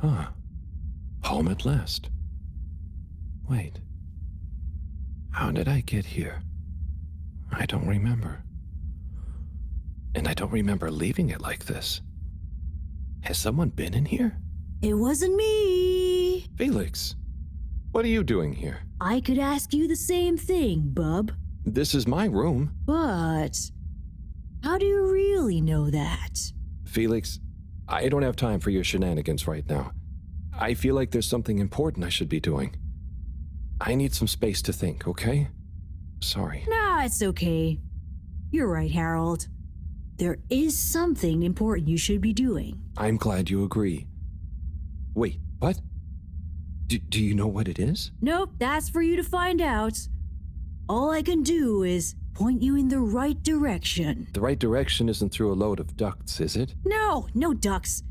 Huh. Home at last. Wait. How did I get here? I don't remember. And I don't remember leaving it like this. Has someone been in here? It wasn't me. Felix, what are you doing here? I could ask you the same thing, bub. This is my room. But how do you really know that? Felix, I don't have time for your shenanigans right now. I feel like there's something important I should be doing. I need some space to think, okay? Sorry. Nah, it's okay. You're right, Harold. There is something important you should be doing. I'm glad you agree. Wait, what? Do you know what it is? Nope, that's for you to find out. All I can do is point you in the right direction. The right direction isn't through a load of ducts, is it? No, no ducks.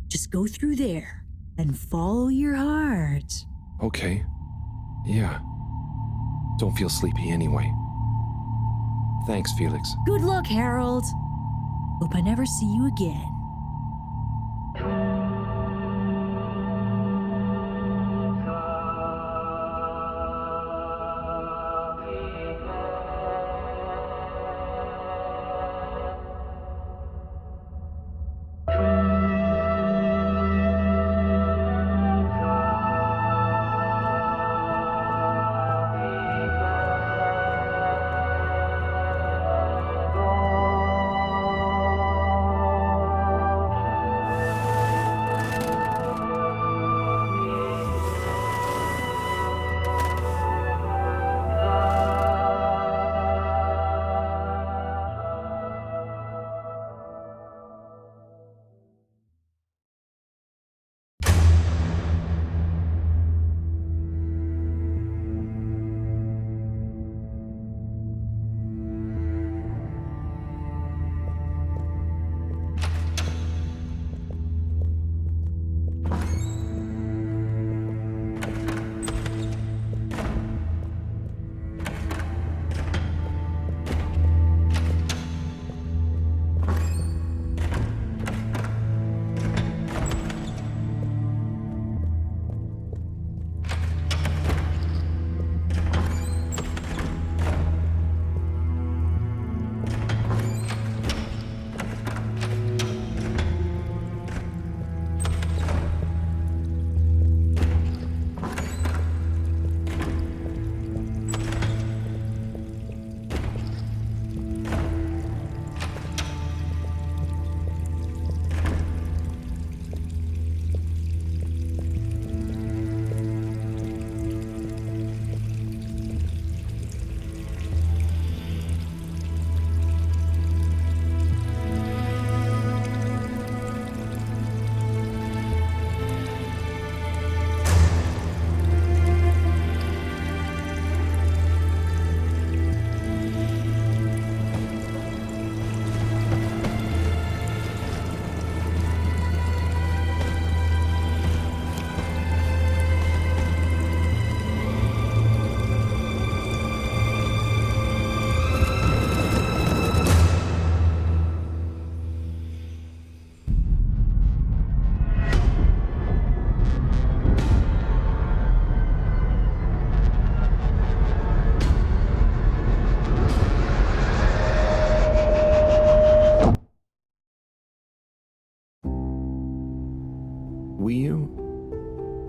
Just go through there and follow your heart. Okay. Yeah. Don't feel sleepy anyway. Thanks, Felix. Good luck, Harold. Hope I never see you again.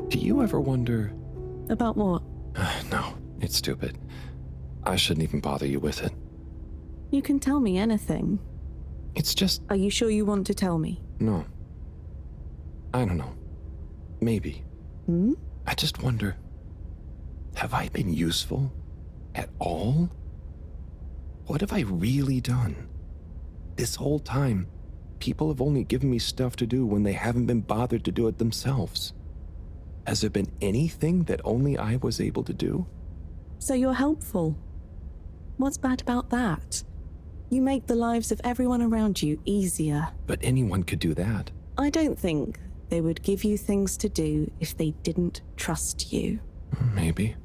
Do you ever wonder... About what? No, it's stupid. I shouldn't even bother you with it. You can tell me anything. It's just... Are you sure you want to tell me? No. I don't know. Maybe. I just wonder, have I been useful at all? What have I really done? This whole time, people have only given me stuff to do when they haven't been bothered to do it themselves. Has there been anything that only I was able to do? So you're helpful. What's bad about that? You make the lives of everyone around you easier. But anyone could do that. I don't think they would give you things to do if they didn't trust you. Maybe.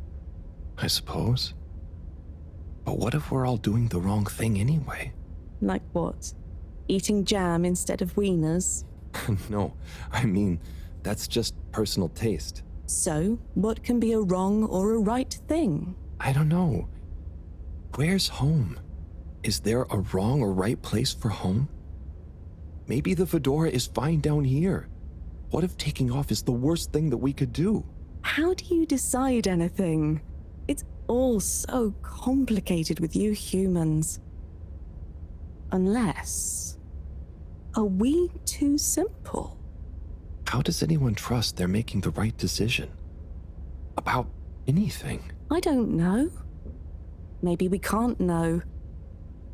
I suppose. But what if we're all doing the wrong thing anyway? Like what? Eating jam instead of wieners? No, I mean, that's just personal taste. So, what can be a wrong or a right thing? I don't know. Where's home? Is there a wrong or right place for home? Maybe the Fedora is fine down here. What if taking off is the worst thing that we could do? How do you decide anything? It's all so complicated with you humans. Unless... Are we too simple? How does anyone trust they're making the right decision? About anything? I don't know. Maybe we can't know.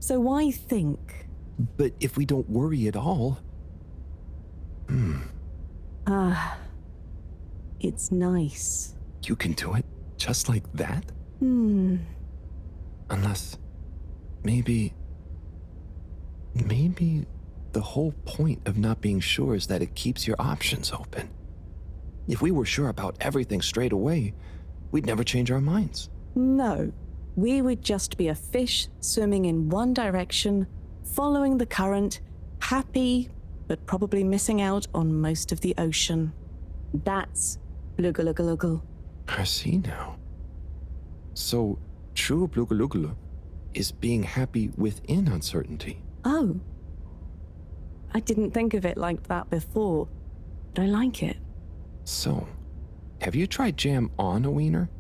So why think? But if we don't worry at all... It's nice. You can do it just like that? Unless... Maybe the whole point of not being sure is that it keeps your options open. If we were sure about everything straight away, we'd never change our minds. No. We would just be a fish swimming in one direction, following the current, happy, but probably missing out on most of the ocean. That's Blugaluggaluggal. I see now. So, true Blugaluggal is being happy within uncertainty. Oh. I didn't think of it like that before, but I like it. So, have you tried jam on a wiener?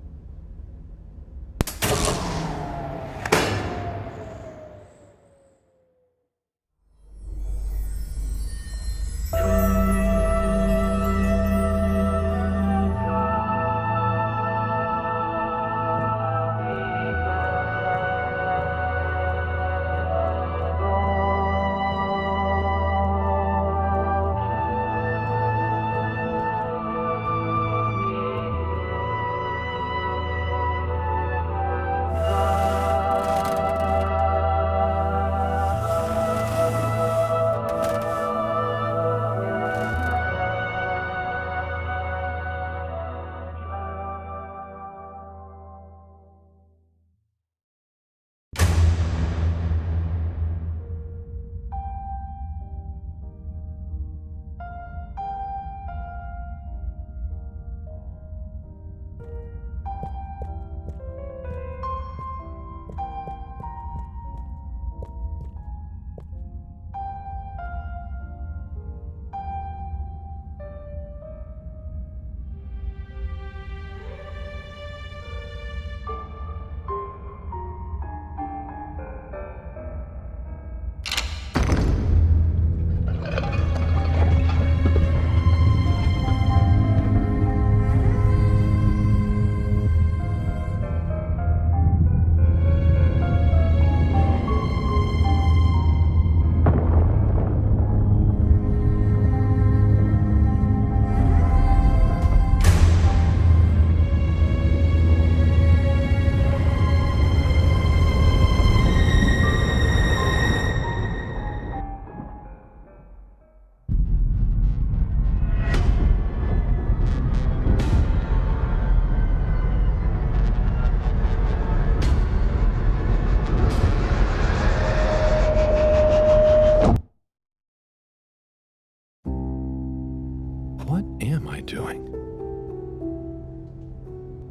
What am I doing?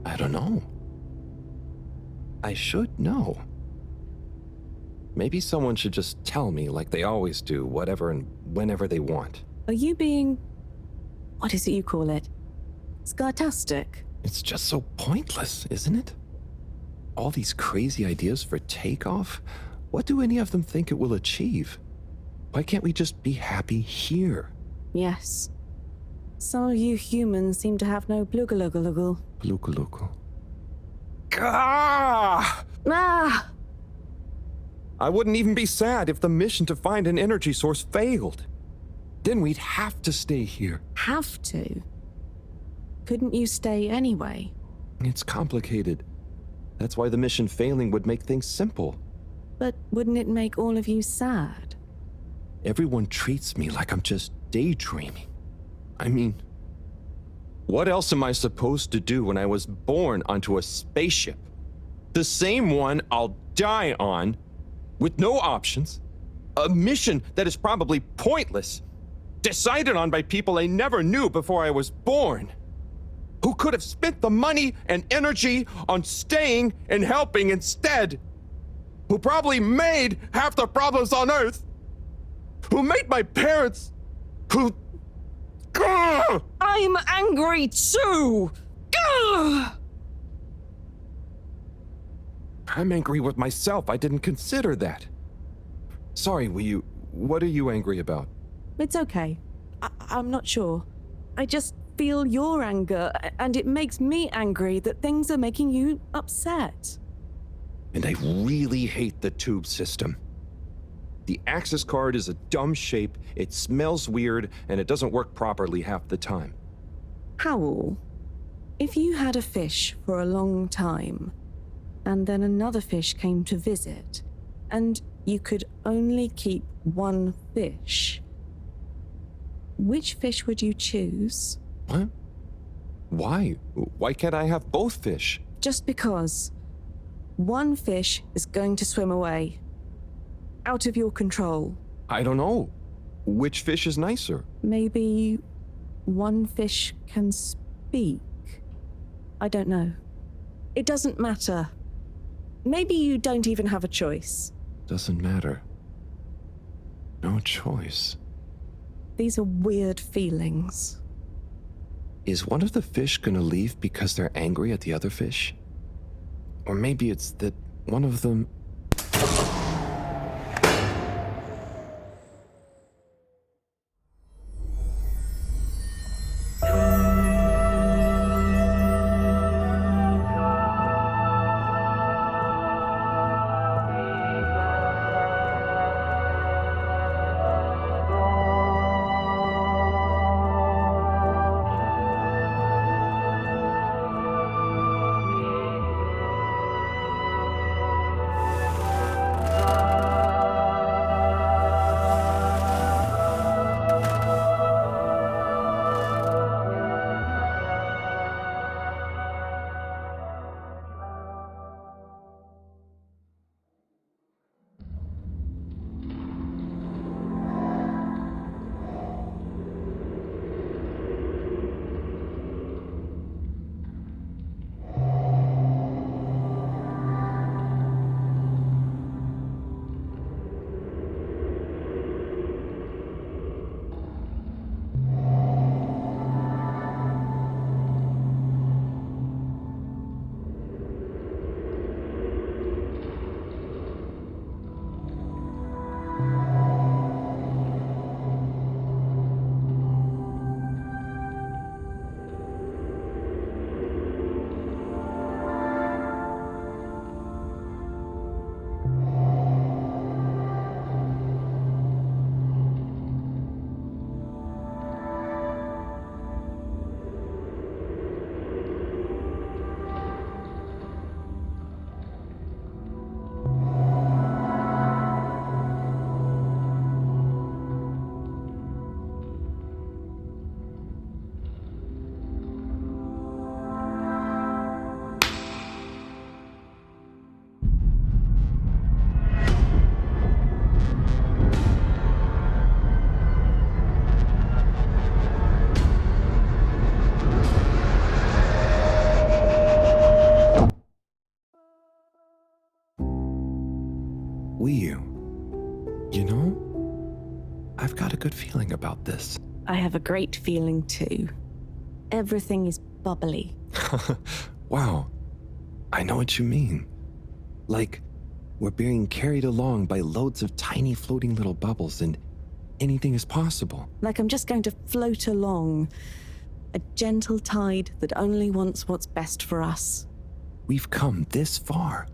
I don't know. I should know. Maybe someone should just tell me like they always do, whatever and whenever they want. Are you being... what is it you call it? Scartastic? It's just so pointless, isn't it? All these crazy ideas for takeoff, what do any of them think it will achieve? Why can't we just be happy here? Yes. Some of you humans seem to have no blugaluggaluggal. Blugaluggal. Gah! Ah! I wouldn't even be sad if the mission to find an energy source failed. Then we'd have to stay here. Have to? Couldn't you stay anyway? It's complicated. That's why the mission failing would make things simple. But wouldn't it make all of you sad? Everyone treats me like I'm just daydreaming. I mean, what else am I supposed to do when I was born onto a spaceship? The same one I'll die on, with no options, a mission that is probably pointless. decided on by people I never knew before I was born, who could have spent the money and energy on staying and helping instead, who probably made half the problems on Earth, who made my parents, who... Gah! I'm angry too! Gah! I'm angry with myself. I didn't consider that. Sorry, what are you angry about? It's okay. I'm not sure. I just feel your anger, and it makes me angry that things are making you upset. And I really hate the tube system. The access card is a dumb shape, it smells weird, and it doesn't work properly half the time. Howl, if you had a fish for a long time, and then another fish came to visit, and you could only keep one fish, which fish would you choose? What? Why? Why can't I have both fish? Just because one fish is going to swim away. Out of your control. I don't know. Which fish is nicer? Maybe one fish can speak. I don't know. It doesn't matter. Maybe you don't even have a choice. Doesn't matter. No choice. These are weird feelings. Is one of the fish gonna leave because they're angry at the other fish? Or maybe it's that one of them... You know, I've got a good feeling about this. I have a great feeling too. Everything is bubbly. Wow, I know what you mean. Like, we're being carried along by loads of tiny floating little bubbles and anything is possible. Like I'm just going to float along. A gentle tide that only wants what's best for us. We've come this far.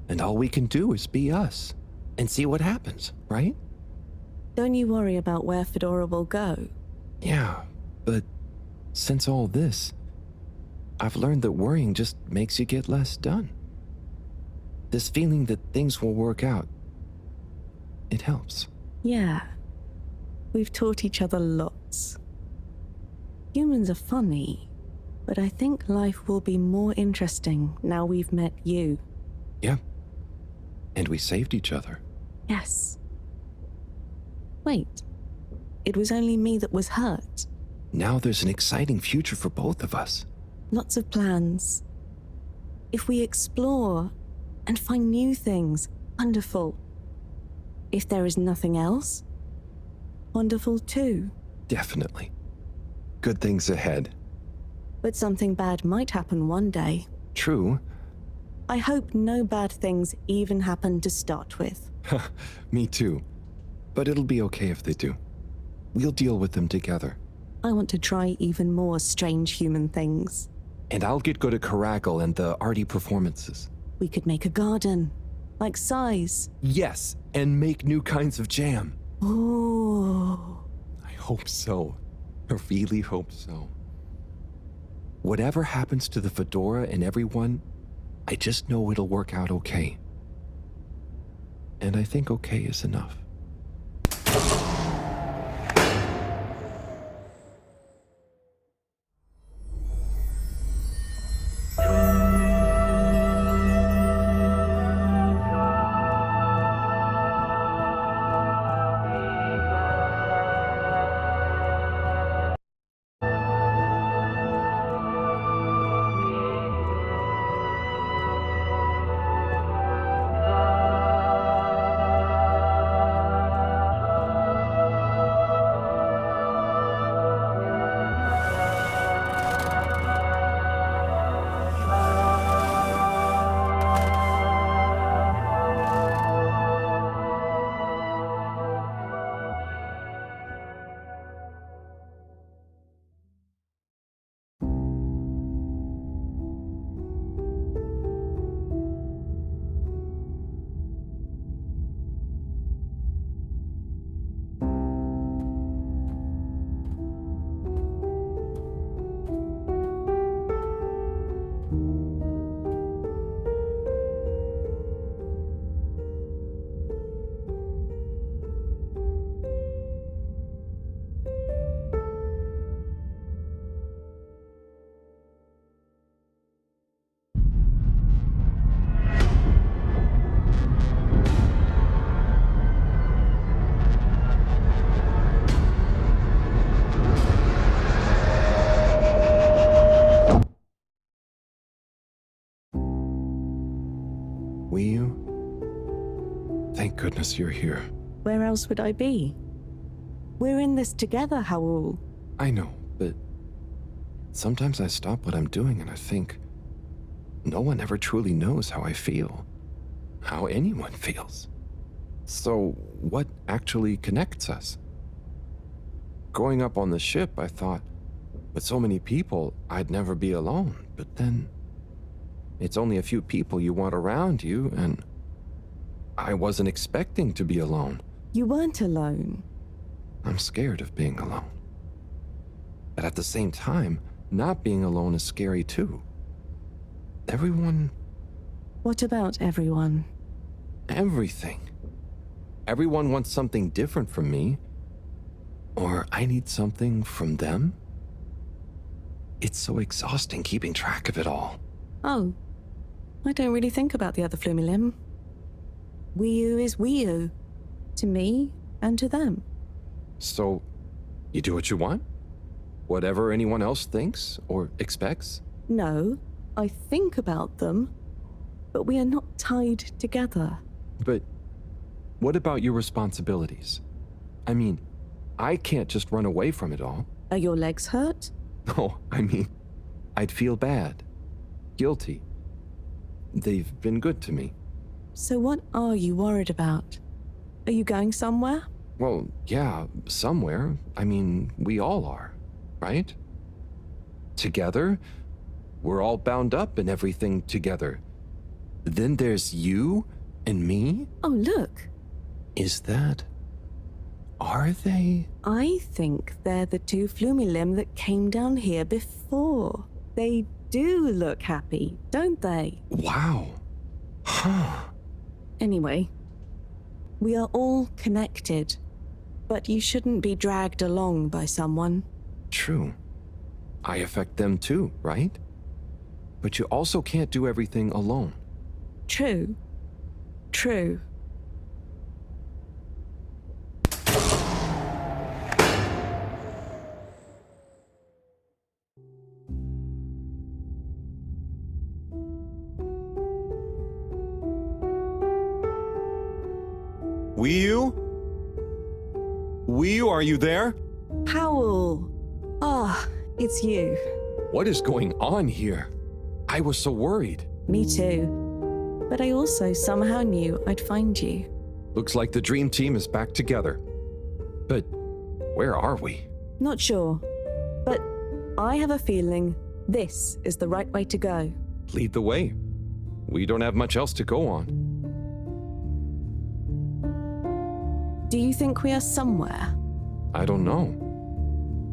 And all we can do is be us and see what happens, right? Don't you worry about where Fedora will go. Yeah, but since all this, I've learned that worrying just makes you get less done. This feeling that things will work out, it helps. Yeah. We've taught each other lots. Humans are funny, but I think life will be more interesting now we've met you. Yeah. And we saved each other. Yes. Wait. It was only me that was hurt. Now there's an exciting future for both of us. Lots of plans. If we explore and find new things, wonderful. If there is nothing else, wonderful too. Definitely. Good things ahead. But something bad might happen one day. True. I hope no bad things even happen to start with. Me too. But it'll be okay if they do. We'll deal with them together. I want to try even more strange human things. And I'll get good at Caracal and the arty performances. We could make a garden, like size. Yes, and make new kinds of jam. Oh. I hope so. I really hope so. Whatever happens to the Fedora and everyone, I just know it'll work out okay. And I think okay is enough. Thank goodness you're here. Where else would I be? We're in this together, Howell. I know, but sometimes I stop what I'm doing and I think, no one ever truly knows how I feel, how anyone feels. So what actually connects us? Growing up on the ship, I thought, with so many people, I'd never be alone. But then, it's only a few people you want around you, and I wasn't expecting to be alone. You weren't alone. I'm scared of being alone. But at the same time, not being alone is scary too. Everyone... What about everyone? Everything. Everyone wants something different from me. Or I need something from them. It's so exhausting keeping track of it all. Oh, I don't really think about the other Flumilim. Wiu is Wiu. To me and to them. So, you do what you want? Whatever anyone else thinks or expects? No, I think about them, but we are not tied together. But what about your responsibilities? I mean, I can't just run away from it all. Are your legs hurt? No, I mean, I'd feel bad. Guilty. They've been good to me. So what are you worried about? Are you going somewhere? Well, yeah, somewhere. I mean, we all are, right? Together, we're all bound up in everything together. Then there's you and me? Oh, look. Is that... Are they? I think they're the two Flumilim that came down here before. They do look happy, don't they? Wow. Huh. Anyway, we are all connected, but you shouldn't be dragged along by someone. True. I affect them too, right? But you also can't do everything alone. True. True. Wii-U? Wii-U, are you there? Powell! Ah, it's you. What is going on here? I was so worried. Me too. But I also somehow knew I'd find you. Looks like the dream team is back together. But where are we? Not sure. But I have a feeling this is the right way to go. Lead the way. We don't have much else to go on. Do you think we are somewhere? I don't know.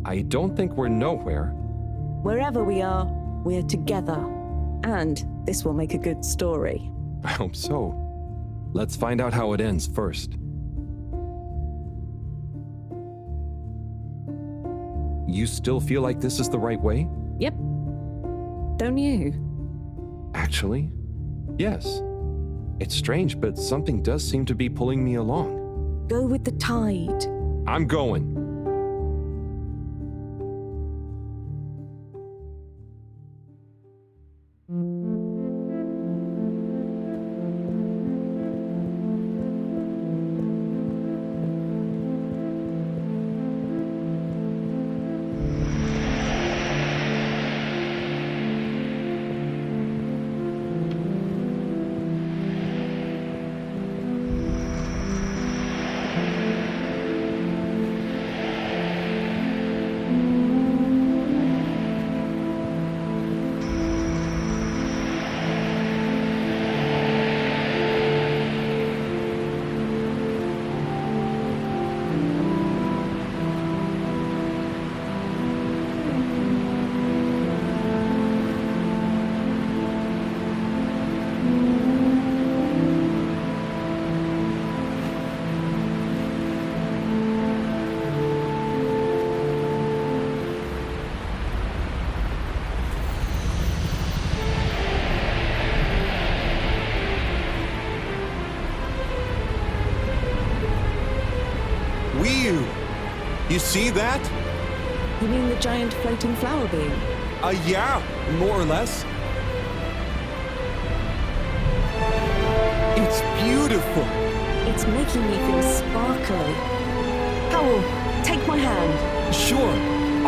I don't think we're nowhere. Wherever we are, we're together. And this will make a good story. I hope so. Let's find out how it ends first. You still feel like this is the right way? Yep. Don't you? Actually, yes. It's strange, but something does seem to be pulling me along. Go with the tide. I'm going. Wii-U! You see that? You mean the giant floating flower beam? Yeah, more or less. It's beautiful. It's making me feel sparkly. Powell, take my hand. Sure.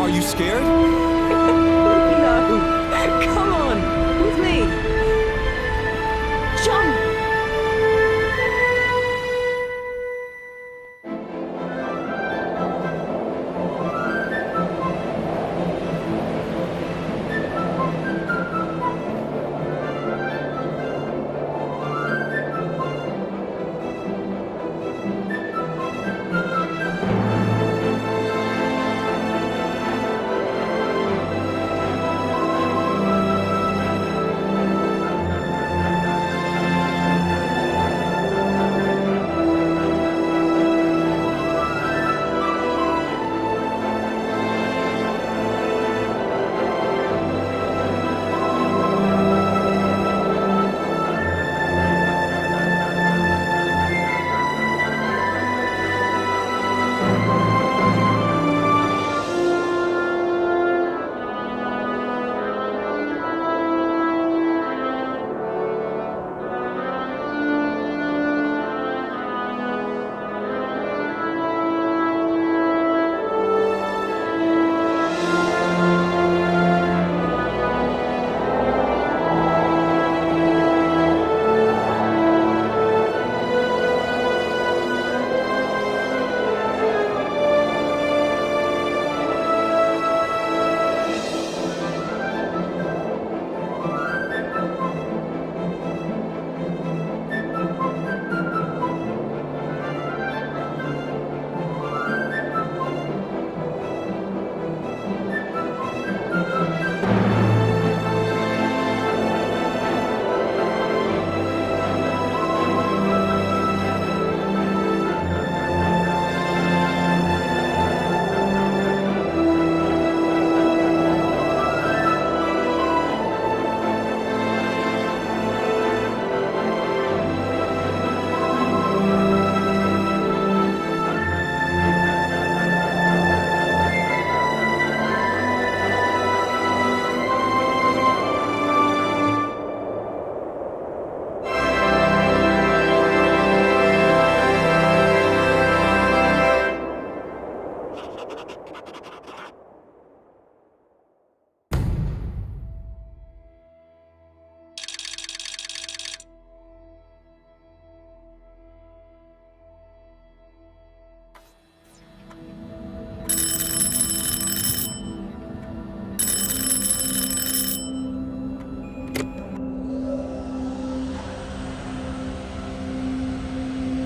Are you scared? No! Come on! With me! Jump!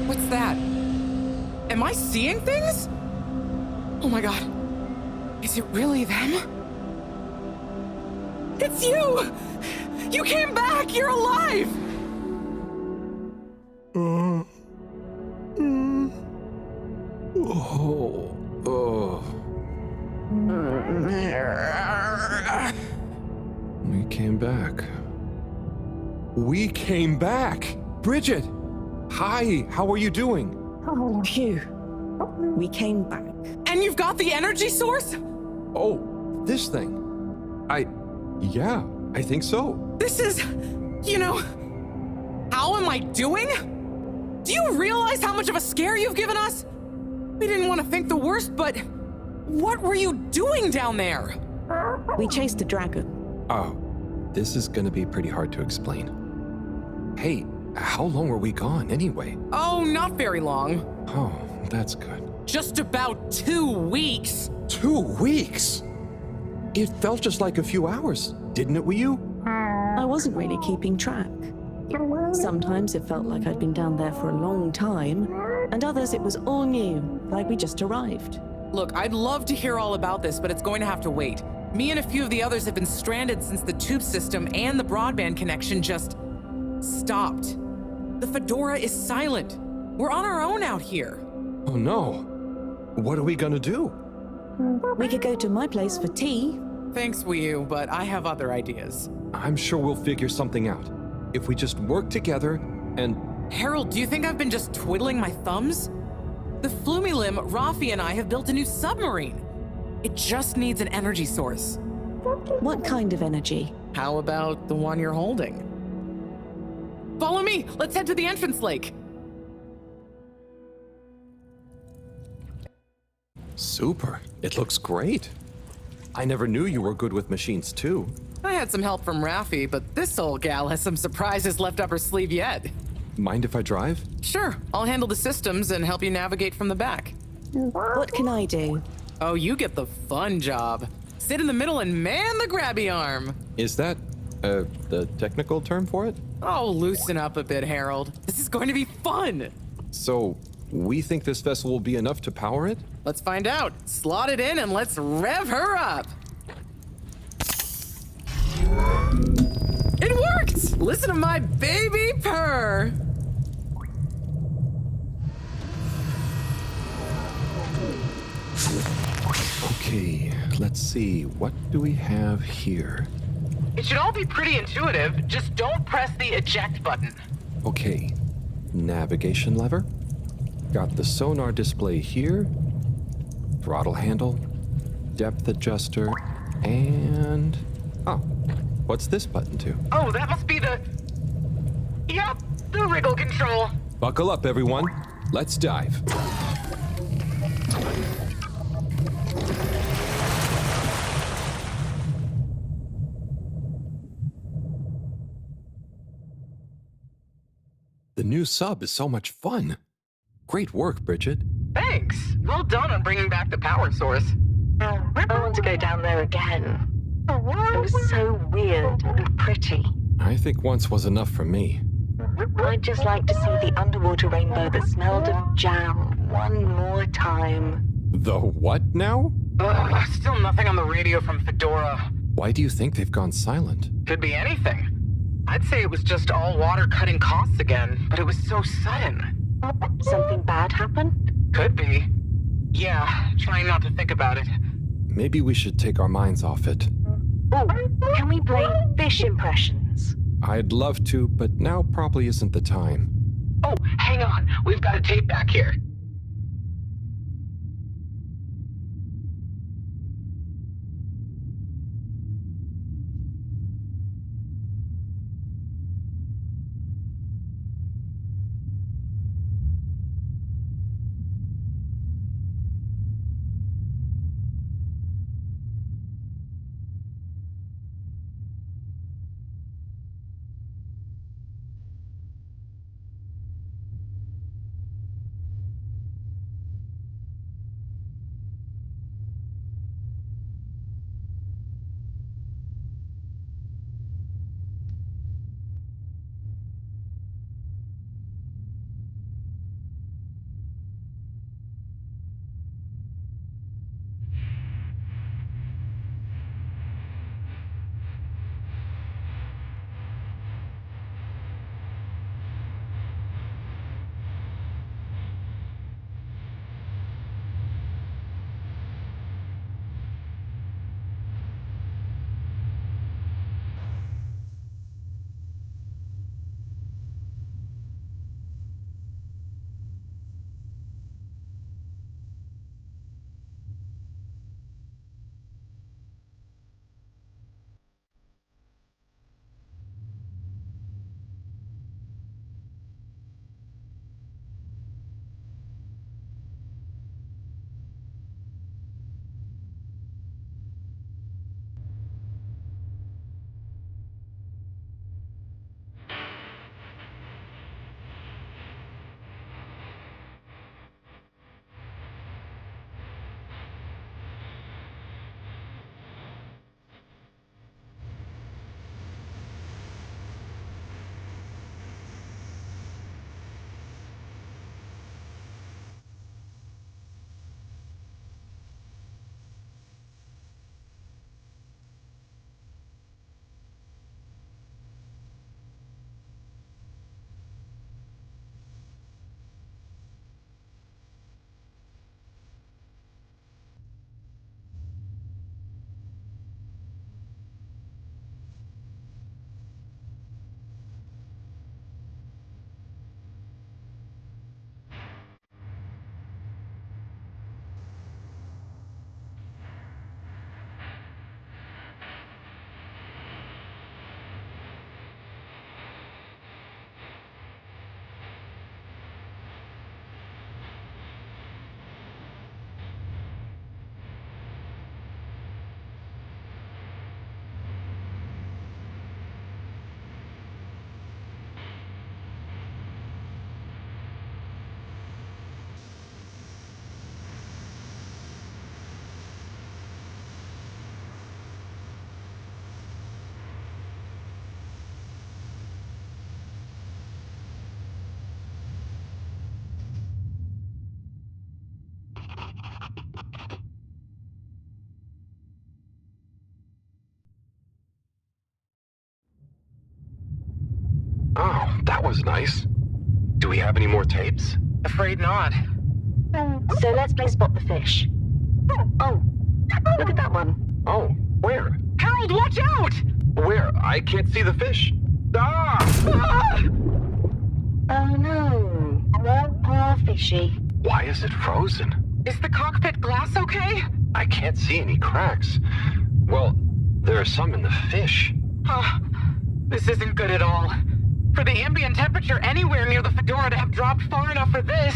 What's that? Am I seeing things? Oh my god. Is it really them? It's you! You came back! You're alive! We came back. We came back! Bridget! Hi, how are you doing? Phew. We came back. And you've got the energy source? Oh, this thing. Yeah, I think so. This is... How am I doing? Do you realize how much of a scare you've given us? We didn't want to think the worst, but... What were you doing down there? We chased a dragon. Oh, this is gonna be pretty hard to explain. Hey, how long were we gone anyway? Oh, not very long. Oh, that's good. Just about 2 weeks. 2 weeks? It felt just like a few hours, didn't it, with you? I wasn't really keeping track. Sometimes it felt like I'd been down there for a long time, and others it was all new, like we just arrived. Look, I'd love to hear all about this, but it's going to have to wait. Me and a few of the others have been stranded since the tube system and the broadband connection just stopped. The Fedora is silent. We're on our own out here. Oh no. What are we gonna do? We could go to my place for tea. Thanks, Wii U, but I have other ideas. I'm sure we'll figure something out. If we just work together and... Harold, do you think I've been just twiddling my thumbs? The Flumilim, Rafi, and I have built a new submarine. It just needs an energy source. What kind of energy? How about the one you're holding? Follow me! Let's head to the entrance lake! Super. It looks great. I never knew you were good with machines too. I had some help from Rafi, but this old gal has some surprises left up her sleeve yet. Mind if I drive? Sure, I'll handle the systems and help you navigate from the back. What can I do? Oh, you get the fun job. Sit in the middle and man the grabby arm. Is that, the technical term for it? Oh, loosen up a bit, Harold. This is going to be fun. So, we think this vessel will be enough to power it? Let's find out. Slot it in and let's rev her up. It worked! Listen to my baby purr. Okay, let's see. What do we have here? It should all be pretty intuitive. Just don't press the eject button. Okay, navigation lever. Got the sonar display here. Throttle handle. Depth adjuster. And... oh, what's this button to? Oh, that must be the... Yep, the wriggle control. Buckle up, everyone. Let's dive. The new sub is so much fun. Great work, Bridget. Thanks. Well done on bringing back the power source. I want to go down there again. It was so weird and pretty. I think once was enough for me. I'd just like to see the underwater rainbow that smelled of jam one more time. The what now? Still nothing on the radio from Fedora. Why do you think they've gone silent? Could be anything. I'd say it was just all water cutting costs again, but it was so sudden. Something bad happened? Could be. Yeah, trying not to think about it. Maybe we should take our minds off it. Oh, can we play fish impressions? I'd love to, but now probably isn't the time. Oh, hang on. We've got a tape back here. was nice. Do we have any more tapes? Afraid not. So let's play Spot the Fish. Oh, look at that one. Oh, where? Harold, watch out! Where? I can't see the fish. Ah! Oh no, poor fishy. Why is it frozen? Is the cockpit glass okay? I can't see any cracks. Well, there are some in the fish. Oh, this isn't good at all. For the ambient temperature anywhere near the Fedora to have dropped far enough for this.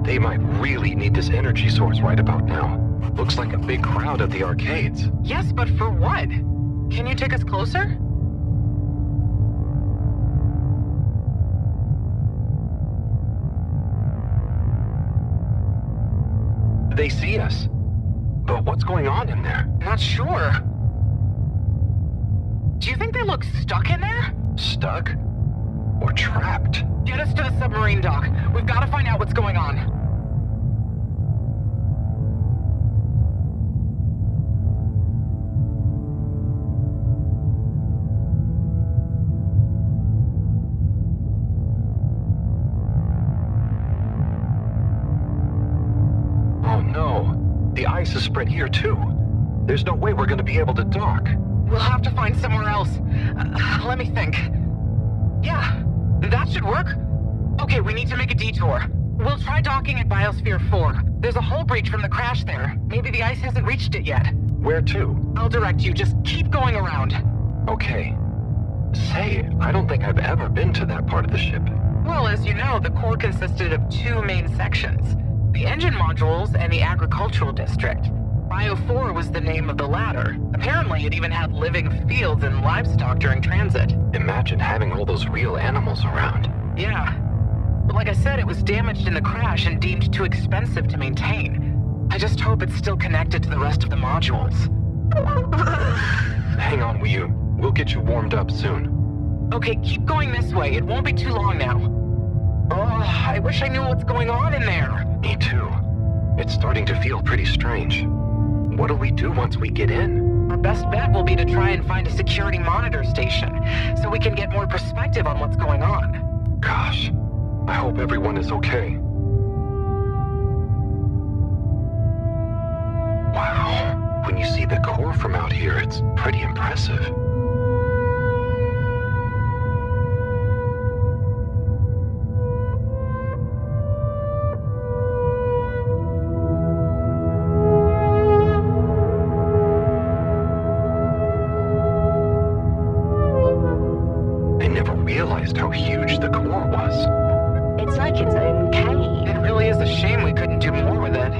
They might really need this energy source right about now. Looks like a big crowd at the arcades. Yes, but for what? Can you take us closer? They see us. But what's going on in there? Not sure. Do you think they look stuck in there? Stuck? Or trapped? Get us to the submarine dock. We've got to find out what's going on. Oh no. The ice is spread here too. There's no way we're gonna be able to dock. We'll have to find somewhere else. Let me think. Yeah, that should work. Okay, we need to make a detour. We'll try docking at Biosphere 4. There's a hull breach from the crash there. Maybe the ice hasn't reached it yet. Where to? I'll direct you. Just keep going around. Okay. Say, I don't think I've ever been to that part of the ship. Well, as you know, the core consisted of two main sections. The engine modules and the agricultural district. Bio 4 was the name of the latter. Apparently, it even had living fields and livestock during transit. Imagine having all those real animals around. Yeah. But like I said, it was damaged in the crash and deemed too expensive to maintain. I just hope it's still connected to the rest of the modules. Hang on, will you? We'll get you warmed up soon. Okay, keep going this way. It won't be too long now. Oh, I wish I knew what's going on in there. Me too. It's starting to feel pretty strange. What'll we do once we get in? Our best bet will be to try and find a security monitor station, so we can get more perspective on what's going on. Gosh, I hope everyone is okay. Wow, when you see the core from out here, it's pretty impressive. How huge the core was. It's like its own cave. It really is a shame we couldn't do more with it.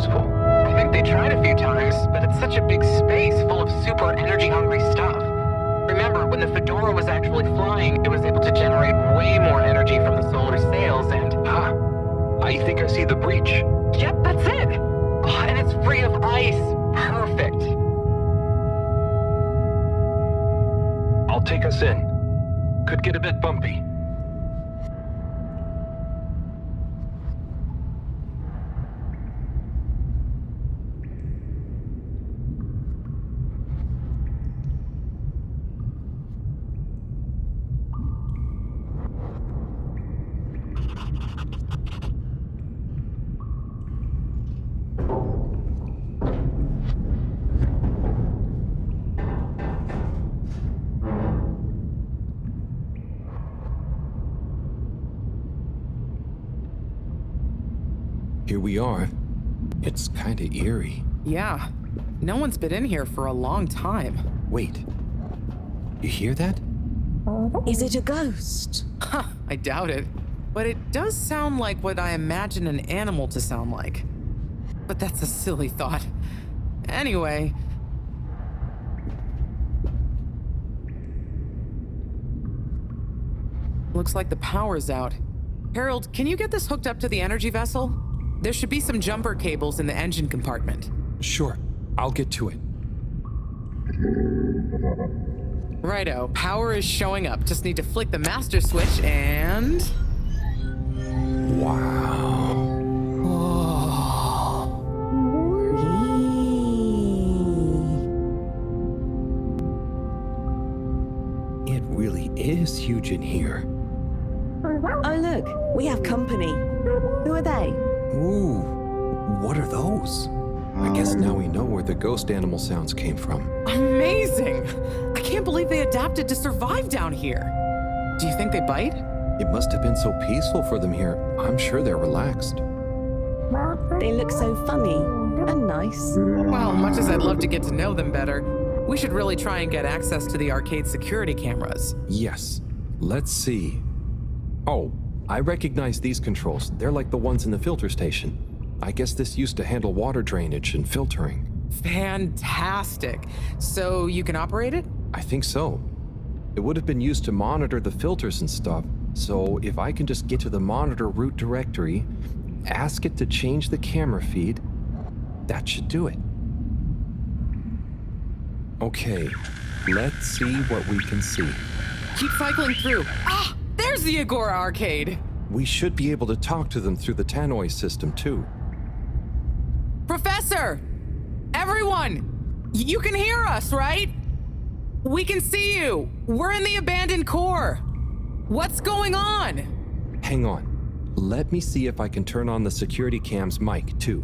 I think they tried a few times, but it's such a big space full of super energy-hungry stuff. Remember, when the Fedora was actually flying, it was able to generate way more energy from the solar sails and... I think I see the breach. Yep, that's it! Oh, and it's free of ice. Perfect. I'll take us in. Could get a bit bumpy. Here we are. It's kinda eerie. Yeah. No one's been in here for a long time. Wait. You hear that? Is it a ghost? Huh, I doubt it. But it does sound like what I imagine an animal to sound like. But that's a silly thought. Anyway. Looks like the power's out. Harold, can you get this hooked up to the energy vessel? There should be some jumper cables in the engine compartment. Sure, I'll get to it. Righto, power is showing up. Just need to flick the master switch and... Wow. It really is huge in here. Oh, look, we have company. Who are they? Ooh, what are those? I guess now we know where the ghost animal sounds came from. Amazing! I can't believe they adapted to survive down here. Do you think they bite? It must have been so peaceful for them here. I'm sure they're relaxed. They look so funny and nice. Well, much as I'd love to get to know them better, we should really try and get access to the arcade security cameras. Yes. Let's see. Oh, I recognize these controls. They're like the ones in the filter station. I guess this used to handle water drainage and filtering. Fantastic. So you can operate it? I think so. It would have been used to monitor the filters and stuff, so if I can just get to the monitor root directory, ask it to change the camera feed, that should do it. Okay, let's see what we can see. Keep cycling through. Ah, there's the Agora arcade. We should be able to talk to them through the tannoy system too. Professor! Everyone! You can hear us, right? We can see you. We're in the abandoned core. What's going on? Hang on. Let me see if I can turn on the security cam's mic too.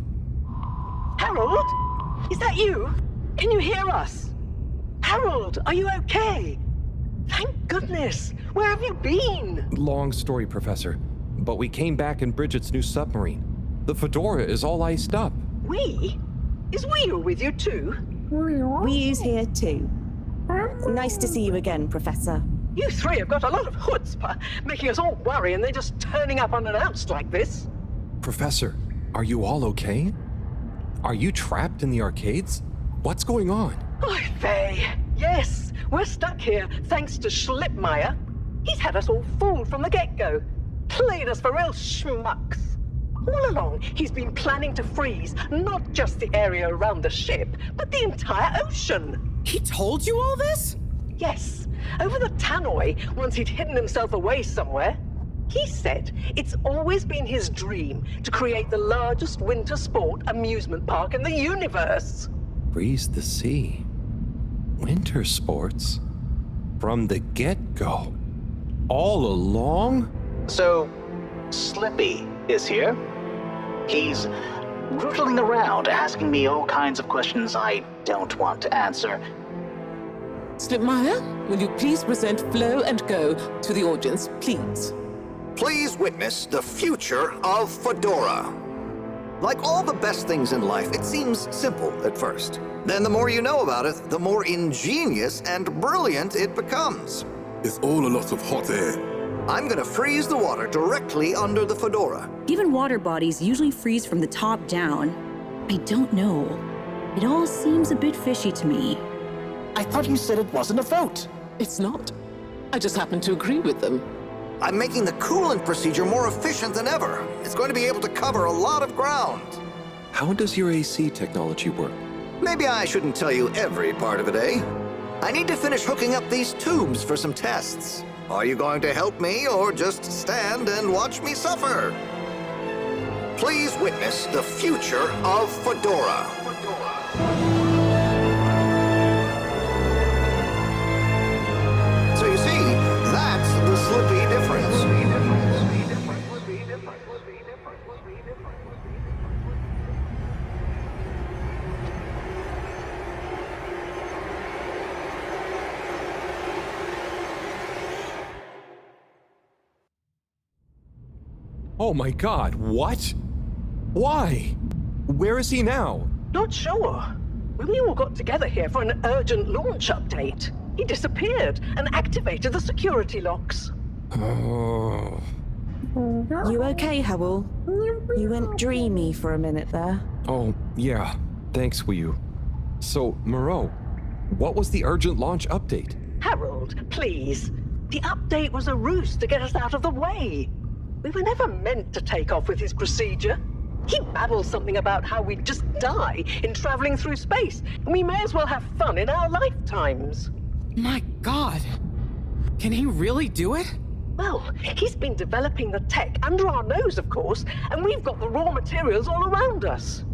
Harold? Is that you? Can you hear us? Harold, are you okay? Thank goodness. Where have you been? Long story, Professor, but we came back in Bridget's new submarine. The Fedora is all iced up. We? Is we with you too? We's here too. Nice to see you again, Professor. You three have got a lot of chutzpah, making us all worry and then just turning up unannounced like this. Professor, are you all okay? Are you trapped in the arcades? What's going on? Oy vey. Yes, we're stuck here thanks to Schlippmeyer. He's had us all fooled from the get-go. Played us for real schmucks. All along, he's been planning to freeze not just the area around the ship, but the entire ocean. He told you all this? Yes, over the tannoy, once he'd hidden himself away somewhere. He said it's always been his dream to create the largest winter sport amusement park in the universe. Freeze the sea. Winter sports? From the get-go? All along? So, Slippy is here. He's rootling around, asking me all kinds of questions I don't want to answer. Slipmeyer, will you please present Flow and Go to the audience, please? Please witness the future of Fedora. Like all the best things in life, it seems simple at first. Then the more you know about it, the more ingenious and brilliant it becomes. It's all a lot of hot air. I'm gonna freeze the water directly under the Fedora. Given water bodies usually freeze from the top down, I don't know. It all seems a bit fishy to me. I thought you said it wasn't a vote. It's not. I just happen to agree with them. I'm making the coolant procedure more efficient than ever. It's going to be able to cover a lot of ground. How does your AC technology work? Maybe I shouldn't tell you every part of it, eh? I need to finish hooking up these tubes for some tests. Are you going to help me or just stand and watch me suffer? Please witness the future of Fedora. So you see, that's the Slippy difference. Oh my God, what? Why? Where is he now? Not sure. We all got together here for an urgent launch update. He disappeared and activated the security locks. Oh. You okay, Howell? You went dreamy for a minute there. Oh, yeah. Thanks, Wu. So, Mareaux, what was the urgent launch update? Harold, please. The update was a ruse to get us out of the way. We were never meant to take off with his procedure. He babbles something about how we'd just die in traveling through space, and we may as well have fun in our lifetimes. My God. Can he really do it? Well, he's been developing the tech under our nose, of course, and we've got the raw materials all around us.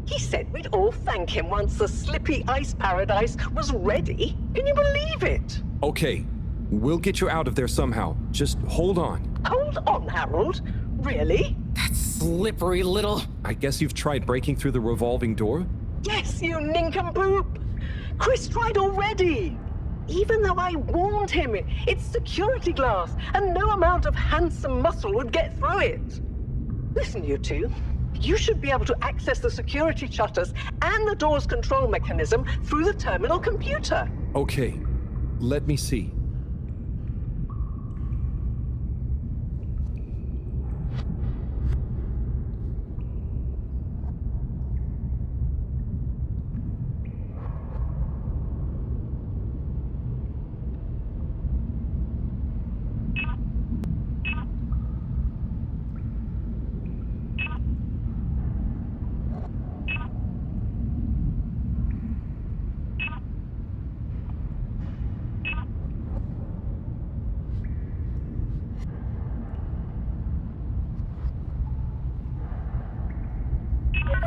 He said we'd all thank him once the slippy ice paradise was ready. Can you believe it? Okay, we'll get you out of there somehow. Just hold on. Hold on, Harold. Really? That slippery little... I guess you've tried breaking through the revolving door? Yes, you nincompoop! Chris tried already! Even though I warned him, it's security glass, and no amount of handsome muscle would get through it. Listen, you two. You should be able to access the security shutters and the door's control mechanism through the terminal computer. Okay, let me see.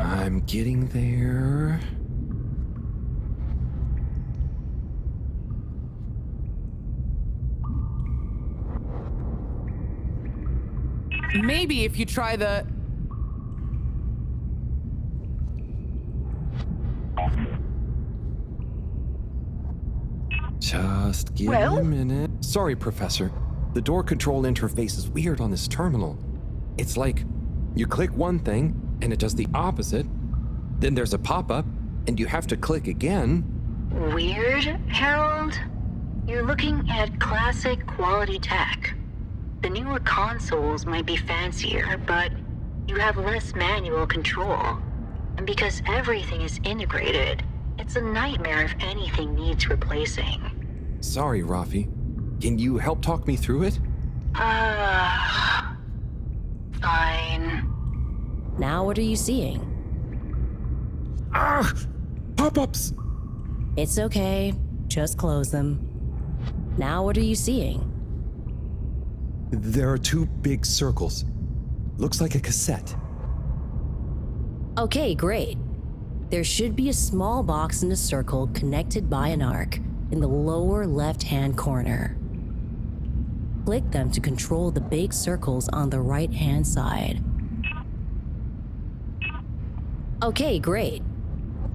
I'm getting there. Maybe if you try the... Just give me a minute. Sorry, Professor. The door control interface is weird on this terminal. It's like you click one thing and it does the opposite. Then there's a pop-up and you have to click again. Weird, Harold? You're looking at classic quality tech. The newer consoles might be fancier, but you have less manual control. And because everything is integrated, it's a nightmare if anything needs replacing. Sorry, Rafi. Can you help talk me through it? Fine. Now what are you seeing? Ah! Pop-ups! It's okay. Just close them. Now what are you seeing? There are two big circles. Looks like a cassette. Okay, great. There should be a small box in a circle connected by an arc in the lower left-hand corner. Click them to control the big circles on the right-hand side. Okay, great.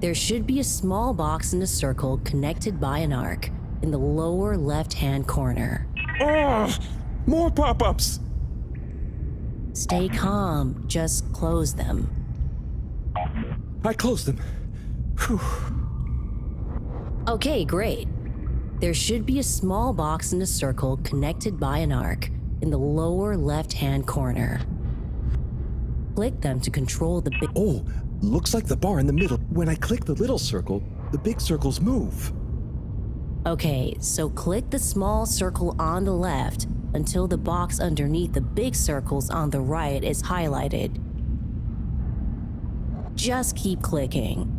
There should be a small box in a circle connected by an arc in the lower left-hand corner. Oh! More pop-ups! Stay calm, just close them. I closed them. Whew. Okay, great. There should be a small box in a circle connected by an arc in the lower left-hand corner. Click them to control the big... Oh, looks like the bar in the middle. When I click the little circle, the big circles move. Okay, so click the small circle on the left until the box underneath the big circles on the right is highlighted. Just keep clicking.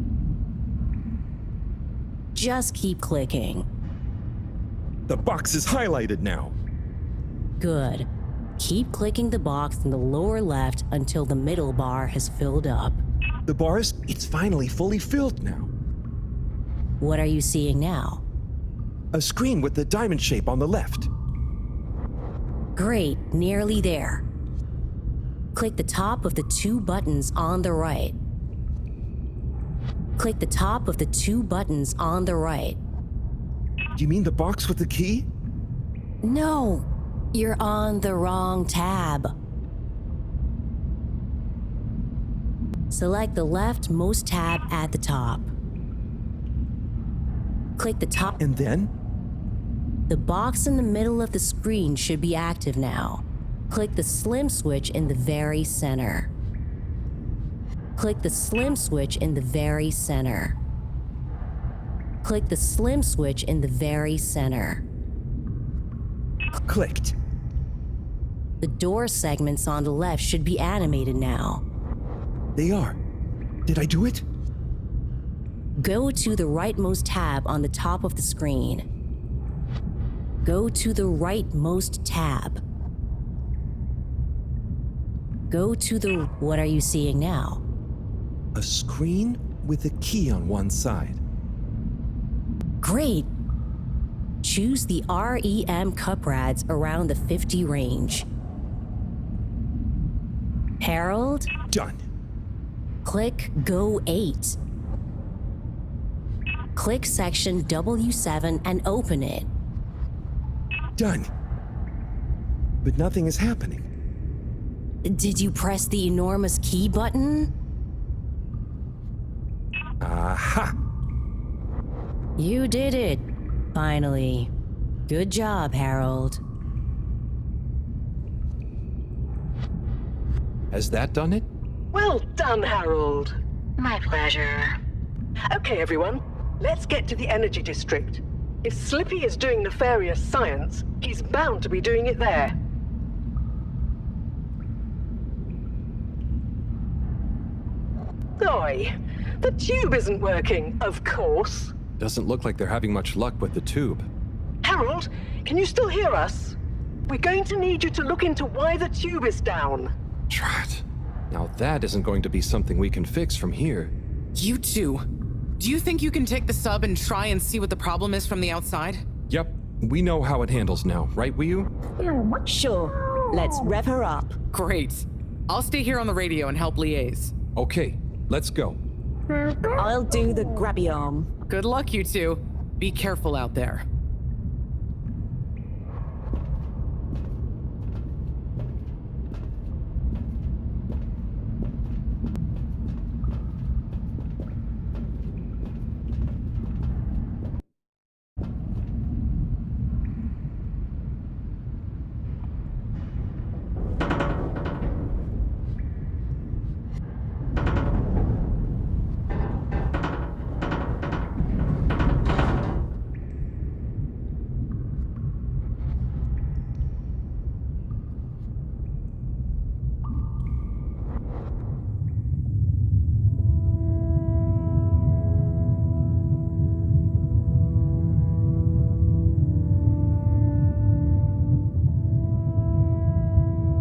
Just keep clicking. The box is highlighted now. Good. Keep clicking the box in the lower left until the middle bar has filled up. The bar it's finally fully filled now. What are you seeing now? A screen with the diamond shape on the left. Great, nearly there. Click the top of the two buttons on the right. Click the top of the two buttons on the right. You mean the box with the key? No, you're on the wrong tab. Select the leftmost tab at the top. Click the top. And then? The box in the middle of the screen should be active now. Click the slim switch in the very center. Click the slim switch in the very center. Click the slim switch in the very center. Clicked. The door segments on the left should be animated now. They are. Did I do it? Go to the rightmost tab on the top of the screen. Go to the rightmost tab. Go to the... What are you seeing now? A screen with a key on one side. Great! Choose the REM cup rads around the 50 range. Harold? Done. Click Go 8. Click section W7 and open it. Done. But nothing is happening. Did you press the enormous key button? Aha! You did it, finally. Good job, Harold. Has that done it? Well done, Harold. My pleasure. Okay, everyone, let's get to the energy district. If Slippy is doing nefarious science, he's bound to be doing it there. Oi, the tube isn't working, of course. Doesn't look like they're having much luck with the tube. Harold, can you still hear us? We're going to need you to look into why the tube is down. Drat. Now that isn't going to be something we can fix from here. You two. Do you think you can take the sub and try and see what the problem is from the outside? Yep, we know how it handles now, right, Wiyu? Sure. Let's rev her up. Great. I'll stay here on the radio and help liaise. Okay, let's go. I'll do the grabby arm. Good luck, you two. Be careful out there.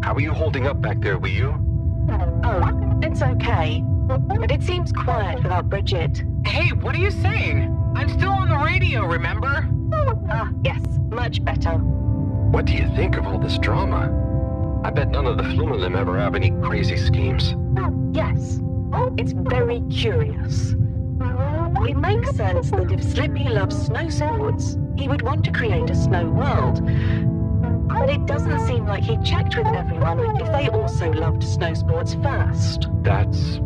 How are you holding up back there, Wiyu? Oh, it's okay. But it seems quiet without Bridget. Hey, what are you saying? I'm still on the radio, remember? Ah, yes, much better. What do you think of all this drama? I bet none of the Flumalim ever have any crazy schemes. Yes, it's very curious. It makes sense that if Slippy loves snow sports, he would want to create a snow world. But it doesn't seem like he checked with everyone if they also loved snow sports first. That's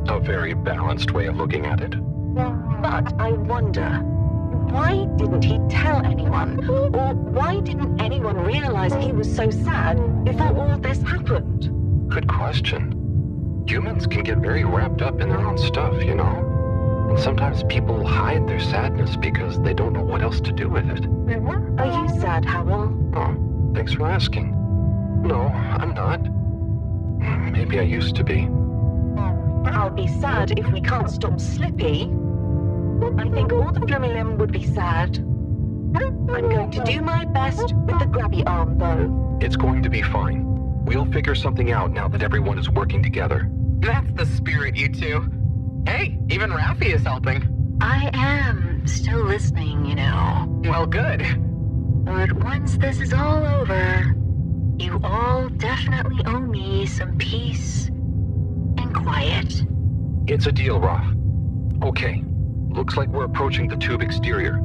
a very balanced way of looking at it. But I wonder, why didn't he tell anyone? Or why didn't anyone realize he was so sad before all this happened? Good question. Humans can get very wrapped up in their own stuff, you know? And sometimes people hide their sadness because they don't know what else to do with it. Are you sad, Howell? Oh, thanks for asking. No, I'm not. Maybe I used to be. I'll be sad if we can't stop Slippy. I think all the Flumalim would be sad. I'm going to do my best with the grabby arm, though. It's going to be fine. We'll figure something out now that everyone is working together. That's the spirit, you two. Hey, even Ralphie is helping. I am still listening, you know. Well, good. But once this is all over, you all definitely owe me some peace and quiet. It's a deal, Raph. Okay, looks like we're approaching the tube exterior.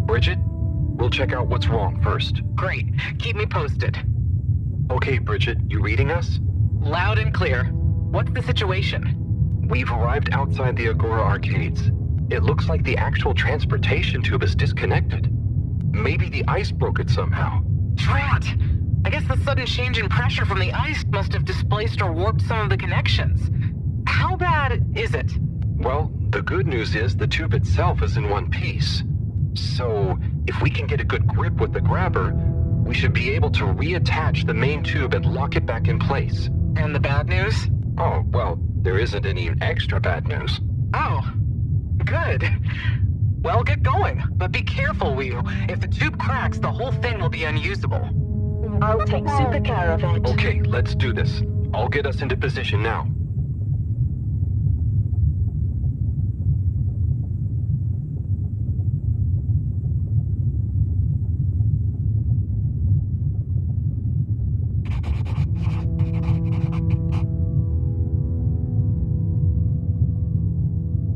Bridget, we'll check out what's wrong first. Great. Keep me posted. Okay, Bridget, you reading us? Loud and clear. What's the situation? We've arrived outside the Agora arcades. It looks like the actual transportation tube is disconnected. Maybe the ice broke it somehow. Drat! I guess the sudden change in pressure from the ice must have displaced or warped some of the connections. How bad is it? Well, the good news is the tube itself is in one piece. So, if we can get a good grip with the grabber, we should be able to reattach the main tube and lock it back in place. And the bad news? Oh, well, there isn't any extra bad news. Oh, good. Well, get going, but be careful, Whew. If the tube cracks, the whole thing will be unusable. I'll take super care of it. Okay, let's do this. I'll get us into position now.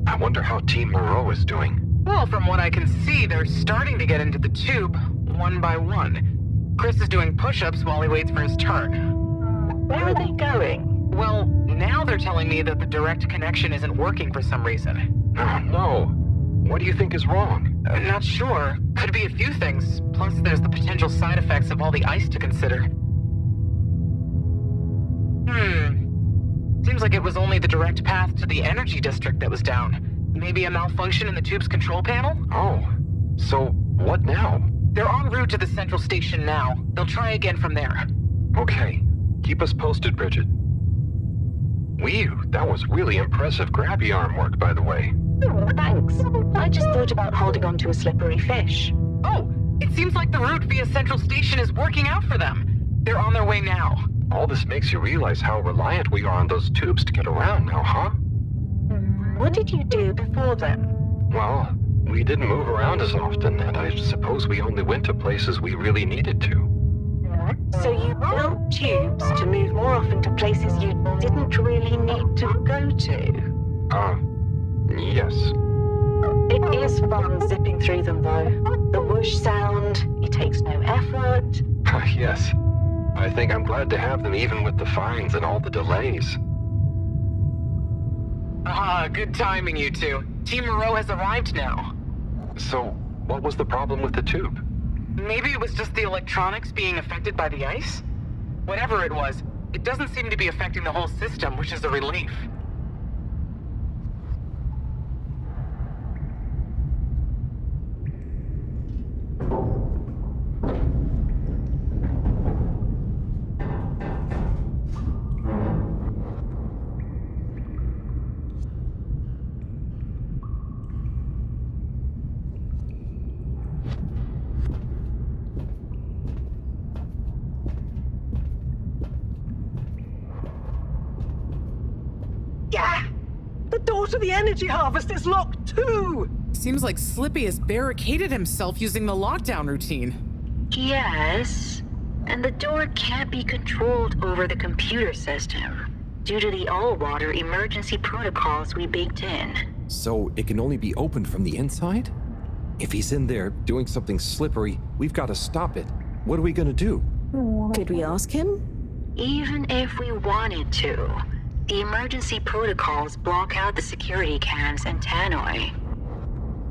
I wonder how Team Mareaux is doing. Well, from what I can see, they're starting to get into the tube, one by one. Chris is doing push-ups while he waits for his turn. Where are they going? Well, now they're telling me that the direct connection isn't working for some reason. Oh, no. What do you think is wrong? Not sure. Could be a few things. Plus, there's the potential side effects of all the ice to consider. Seems like it was only the direct path to the energy district that was down. Maybe a malfunction in the tube's control panel? Oh, so what now? They're en route to the central station now. They'll try again from there. Okay. Keep us posted, Bridget. Whew, that was really impressive grabby arm work, by the way. Oh, thanks. I just thought about holding on to a slippery fish. Oh, it seems like the route via central station is working out for them. They're on their way now. All this makes you realize how reliant we are on those tubes to get around now, huh? What did you do before then? Well, we didn't move around as often, and I suppose we only went to places we really needed to. So you built tubes to move more often to places you didn't really need to go to? Yes. It is fun zipping through them, though. The whoosh sound, it takes no effort. Yes. I think I'm glad to have them even with the fines and all the delays. Good timing, you two. Team Mareaux has arrived now. So, what was the problem with the tube? Maybe it was just the electronics being affected by the ice? Whatever it was, it doesn't seem to be affecting the whole system, which is a relief. Yeah! The door to the energy harvest is locked too! Seems like Slippy has barricaded himself using the lockdown routine. Yes, and the door can't be controlled over the computer system due to the all-water emergency protocols we baked in. So it can only be opened from the inside? If he's in there doing something slippery, we've got to stop it. What are we gonna do? Could we ask him? Even if we wanted to, the emergency protocols block out the security cams and tannoy.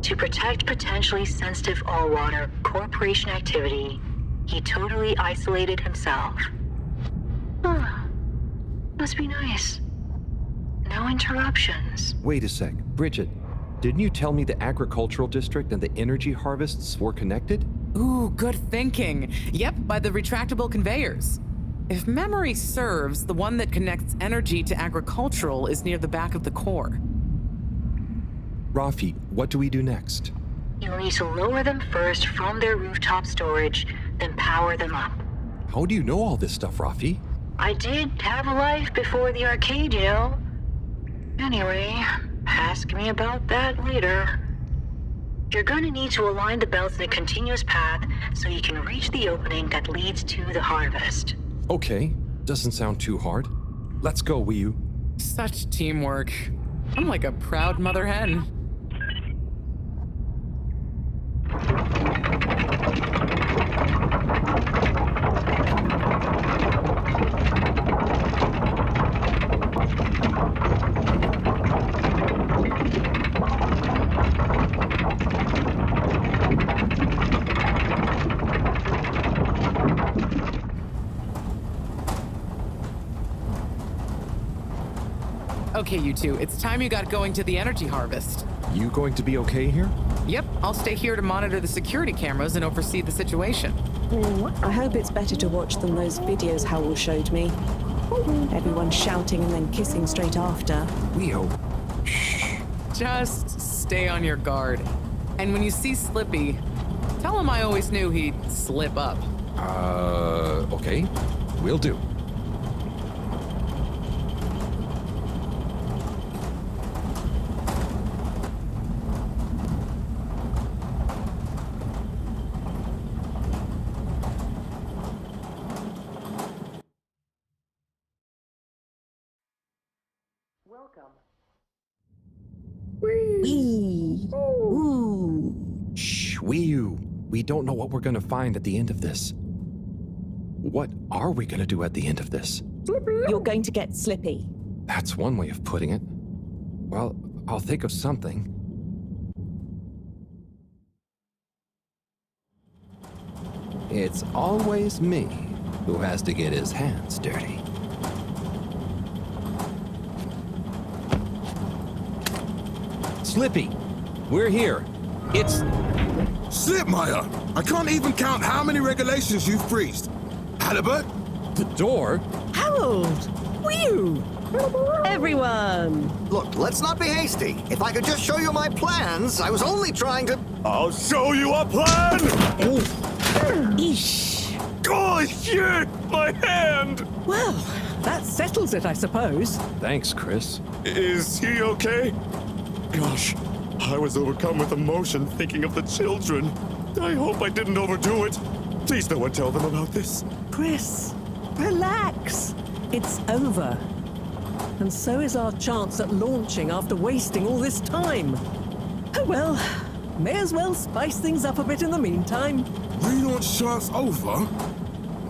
To protect potentially sensitive all-water corporation activity, he totally isolated himself. Must be nice. No interruptions. Wait a sec. Bridget, didn't you tell me the agricultural district and the energy harvests were connected? Ooh, good thinking. Yep, by the retractable conveyors. If memory serves, the one that connects energy to agricultural is near the back of the core. Rafi, what do we do next? You'll need to lower them first from their rooftop storage, then power them up. How do you know all this stuff, Rafi? I did have a life before the arcade, you know. Anyway, ask me about that later. You're gonna need to align the belts in a continuous path so you can reach the opening that leads to the harvest. Okay, doesn't sound too hard. Let's go, Wii. Such teamwork. I'm like a proud mother hen. Okay, you two, it's time you got going to the energy harvest. You going to be okay here? Yep, I'll stay here to monitor the security cameras and oversee the situation. I hope it's better to watch than those videos Howell showed me. Everyone shouting and then kissing straight after. We hope. Just stay on your guard. And when you see Slippy, tell him I always knew he'd slip up. Okay. Will do. Shh, we don't know what we're gonna find at the end of this. What are we gonna do at the end of this? You're going to get Slippy. That's one way of putting it. Well, I'll think of something. It's always me who has to get his hands dirty. Slippy, we're here. It's... Slipmire! I can't even count how many regulations you've breached. Halibut? the door. Harold! Whew! Everyone! Look, let's not be hasty. If I could just show you my plans, I was only trying to... I'll show you a plan! Eesh. Oh, shit! My hand! Well, that settles it, I suppose. Thanks, Chris. Is he okay? Gosh, I was overcome with emotion thinking of the children. I hope I didn't overdo it. Please no one tell them about this. Chris, relax. It's over. And so is our chance at launching after wasting all this time. Oh well, may as well spice things up a bit in the meantime. Relaunch chance over?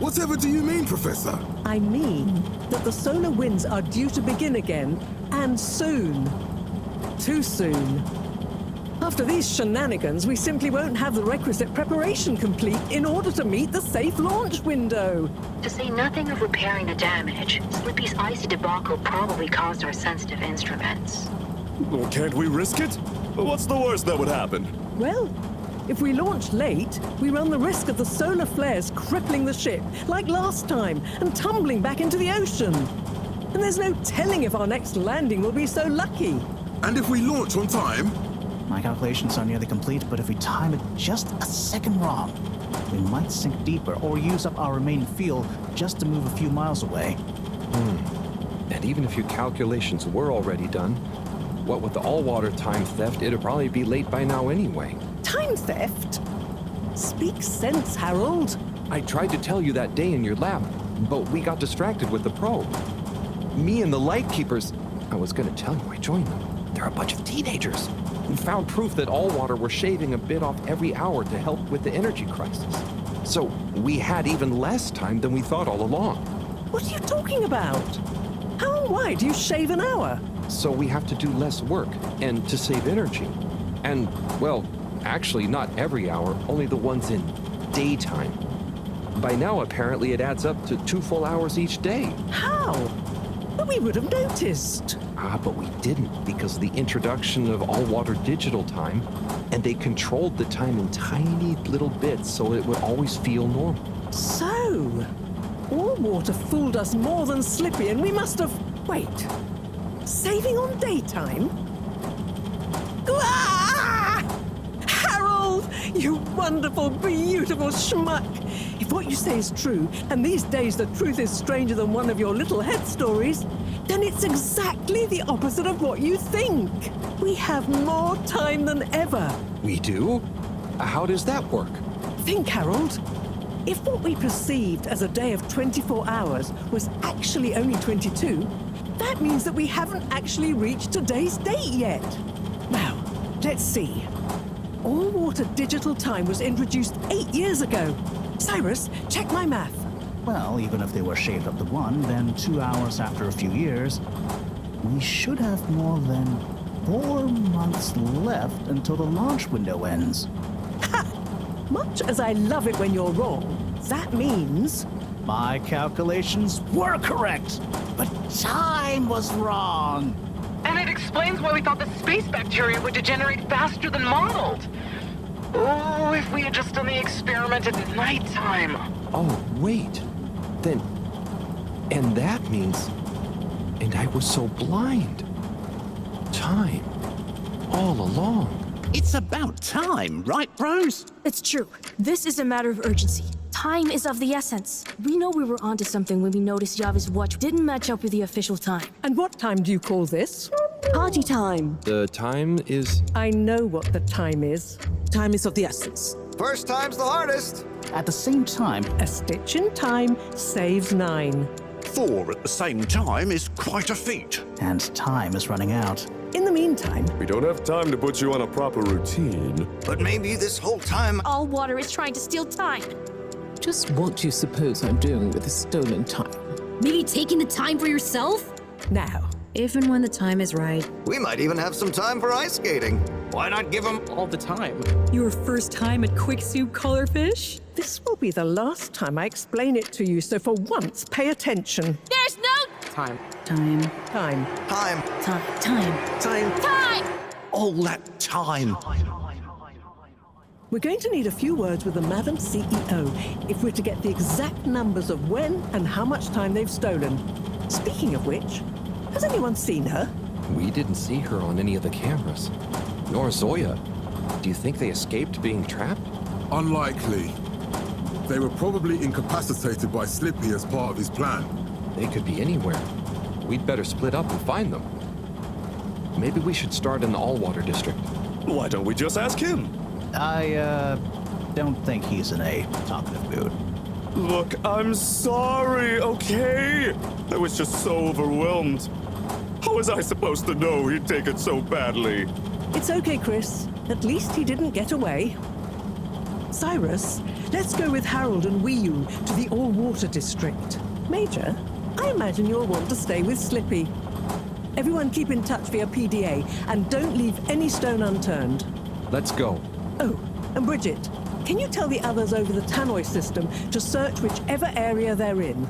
Whatever do you mean, Professor? I mean that the solar winds are due to begin again, and soon. Too soon. After these shenanigans, we simply won't have the requisite preparation complete in order to meet the safe launch window. To say nothing of repairing the damage, Slippy's icy debacle probably caused our sensitive instruments. Well, can't we risk it? What's the worst that would happen? Well, if we launch late, we run the risk of the solar flares crippling the ship, like last time, and tumbling back into the ocean. And there's no telling if our next landing will be so lucky. And if we launch on time? My calculations are nearly complete, but if we time it just a second wrong, we might sink deeper or use up our remaining fuel just to move a few miles away. And even if your calculations were already done, what with the all-water time theft, it'd probably be late by now anyway. Time theft? Speak sense, Harold. I tried to tell you that day in your lab, but we got distracted with the probe. Me and the Lightkeepers, I was gonna tell you I joined them. They're a bunch of teenagers who found proof that Allwater were shaving a bit off every hour to help with the energy crisis. So we had even less time than we thought all along. What are you talking about? How and why do you shave an hour? So we have to do less work, and to save energy. And, well, actually not every hour, only the ones in daytime. By now, apparently, it adds up to 2 full hours each day. How? But we would have noticed. But we didn't because of the introduction of all-water digital time, and they controlled the time in tiny little bits so it would always feel normal. So, Allwater fooled us more than Slippy, and we must have... Wait. Saving on daytime? Ah! Harold, you wonderful, beautiful schmuck! If what you say is true, and these days the truth is stranger than one of your little head stories, then it's exactly the opposite of what you think. We have more time than ever. We do? How does that work? Think, Harold. If what we perceived as a day of 24 hours was actually only 22, that means that we haven't actually reached today's date yet. Now, let's see. All-water digital time was introduced 8 years ago. Cyrus, check my math. Well, even if they were shaved up to 1, then 2 hours after a few years, we should have more than 4 months left until the launch window ends. Ha! Much as I love it when you're wrong, that means... My calculations were correct, but time was wrong. explains why we thought the space bacteria would degenerate faster than modeled. Oh, if we had just done the experiment at nighttime. Oh, wait. Then... And that means... And I was so blind. Time. All along. It's about time, right, bros? It's true. This is a matter of urgency. Time is of the essence. We know we were onto something when we noticed Yava's watch didn't match up with the official time. And what time do you call this? Party time. The time is... I know what the time is. Time is of the essence. First time's the hardest. At the same time, A stitch in time saves 9. 4 at the same time is quite a feat. and time is running out. In the meantime, We don't have time to put you on a proper routine. But maybe this whole time... All water is trying to steal time. Just what do you suppose I'm doing with the stolen time? Maybe taking the time for yourself? now, If and when the time is right. We might even have some time for ice skating. Why not give him... All the time. Your first time at Quicksoup Colorfish? this will be the last time I explain it to you, so for once, pay attention. There's no Time. Time. Time. time. All that time. We're going to need a few words with the Madam CEO if we're to get the exact numbers of when and how much time they've stolen. Speaking of which, has anyone seen her? We didn't see her on any of the cameras. Nor Zoya. Do you think they escaped being trapped? Unlikely. They were probably incapacitated by Slippy as part of his plan. They could be anywhere. We'd better split up and find them. Maybe we should start in the Allwater district. Why don't we just ask him? I don't think he's in a talkative mood. Look, I'm sorry, okay? I was just so overwhelmed. How was I supposed to know he'd take it so badly? It's okay, Chris. At least he didn't get away. Cyrus, let's go with Harold and Wiyu to the All-Water District. Major, I imagine you'll want to stay with Slippy. Everyone keep in touch via PDA and don't leave any stone unturned. Let's go. Oh, and Bridget, can you tell the others over the tannoy system to search whichever area they're in?